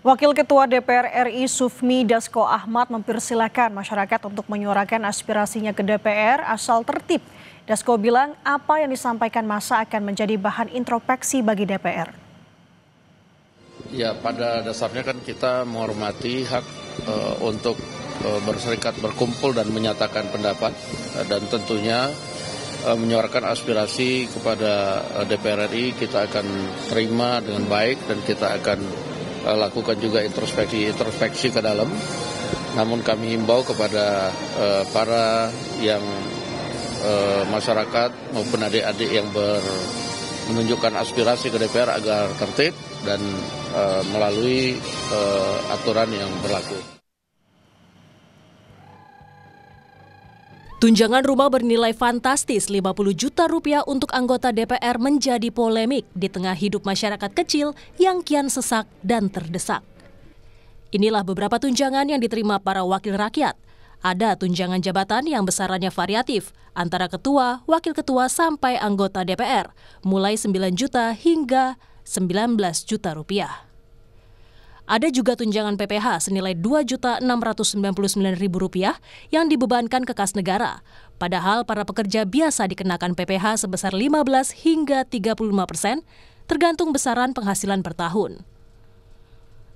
Wakil Ketua DPR RI Sufmi Dasko Ahmad mempersilahkan masyarakat untuk menyuarakan aspirasinya ke DPR asal tertib. Dasko bilang apa yang disampaikan massa akan menjadi bahan introspeksi bagi DPR. Ya, pada dasarnya kan kita menghormati hak untuk berserikat, berkumpul dan menyatakan pendapat, dan tentunya menyuarakan aspirasi kepada DPR RI kita akan terima dengan baik dan kita akan lakukan juga introspeksi ke dalam. Namun kami himbau kepada para yang masyarakat maupun adik-adik yang menunjukkan aspirasi ke DPR agar tertib dan melalui aturan yang berlaku. Tunjangan rumah bernilai fantastis 50 juta rupiah untuk anggota DPR menjadi polemik di tengah hidup masyarakat kecil yang kian sesak dan terdesak. Inilah beberapa tunjangan yang diterima para wakil rakyat. Ada tunjangan jabatan yang besarannya variatif, antara ketua, wakil ketua sampai anggota DPR, mulai 9 juta hingga 19 juta rupiah. Ada juga tunjangan PPH senilai Rp2.699.000 yang dibebankan ke kas negara. Padahal para pekerja biasa dikenakan PPH sebesar 15 hingga 35%, tergantung besaran penghasilan per tahun.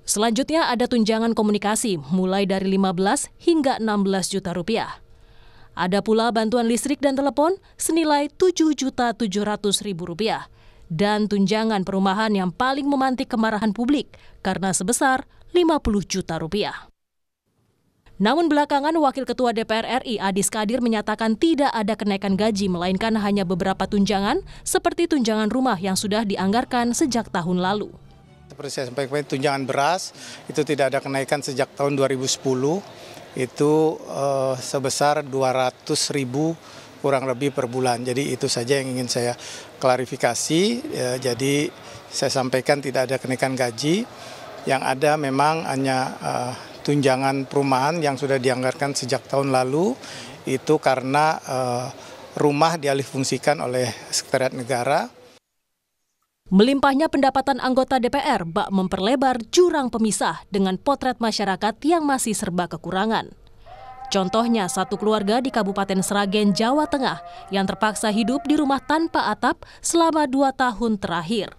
Selanjutnya ada tunjangan komunikasi mulai dari 15 hingga 16 juta rupiah. Ada pula bantuan listrik dan telepon senilai Rp7.700.000. Dan tunjangan perumahan yang paling memantik kemarahan publik karena sebesar Rp50 juta. Namun belakangan Wakil Ketua DPR RI Adis Kadir menyatakan tidak ada kenaikan gaji melainkan hanya beberapa tunjangan seperti tunjangan rumah yang sudah dianggarkan sejak tahun lalu. Seperti saya sampaikan, tunjangan beras itu tidak ada kenaikan sejak tahun 2010, itu sebesar 200.000 kurang lebih per bulan. Jadi itu saja yang ingin saya klarifikasi. Jadi saya sampaikan tidak ada kenaikan gaji. Yang ada memang hanya tunjangan perumahan yang sudah dianggarkan sejak tahun lalu. Itu karena rumah dialihfungsikan oleh Sekretariat Negara. Melimpahnya pendapatan anggota DPR bak memperlebar jurang pemisah dengan potret masyarakat yang masih serba kekurangan. Contohnya satu keluarga di Kabupaten Sragen, Jawa Tengah yang terpaksa hidup di rumah tanpa atap selama 2 tahun terakhir.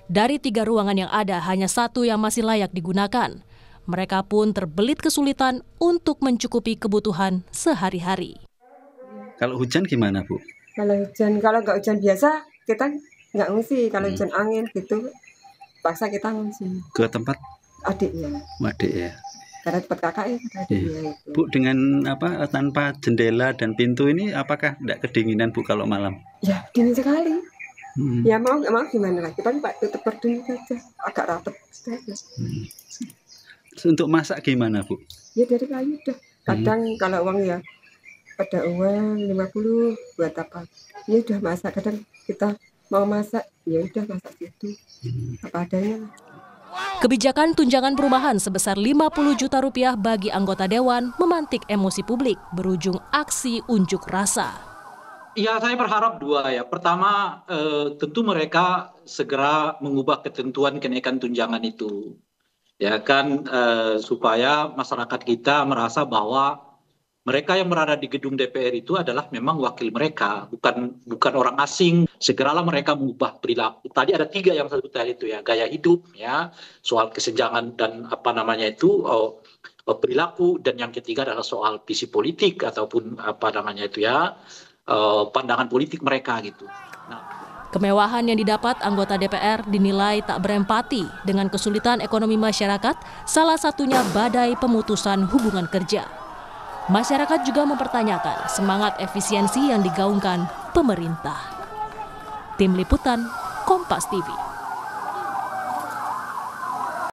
Dari 3 ruangan yang ada, hanya 1 yang masih layak digunakan. Mereka pun terbelit kesulitan untuk mencukupi kebutuhan sehari-hari. Kalau hujan gimana, Bu? Kalau nggak hujan biasa, kita nggak ngungsi. Kalau hujan angin gitu, paksa kita ngungsi. Ke tempat? Adiknya. Adik ya. Karena tempat kakak ya, adiknya itu. Bu, dengan tanpa jendela dan pintu ini apakah tidak kedinginan, Bu, kalau malam? Ya, dingin sekali. Ya mau nggak mau gimana lagi, paling Pak tutup gorden saja, agak rapat saja. Untuk masak gimana, Bu? Ya dari kayu udah. Kadang kalau uang ya ada uang 50 buat apa? Ya udah masak. Kadang kita mau masak, ya udah masak gitu. Apa adanya. Kebijakan tunjangan perumahan sebesar Rp50 juta bagi anggota Dewan memantik emosi publik berujung aksi unjuk rasa. Ya, saya berharap 2 ya. Pertama, tentu mereka segera mengubah ketentuan kenaikan tunjangan itu. Ya kan, supaya masyarakat kita merasa bahwa mereka yang berada di gedung DPR itu adalah memang wakil mereka, bukan orang asing. Segeralah mereka mengubah perilaku. Tadi ada 3 yang saya sebutkan itu ya, gaya hidup, ya, soal kesenjangan dan perilaku, dan yang ketiga adalah soal visi politik ataupun pandangan politik mereka gitu. Kemewahan yang didapat anggota DPR dinilai tak berempati dengan kesulitan ekonomi masyarakat, salah satunya badai pemutusan hubungan kerja. Masyarakat juga mempertanyakan semangat efisiensi yang digaungkan pemerintah. Tim Liputan, Kompas TV.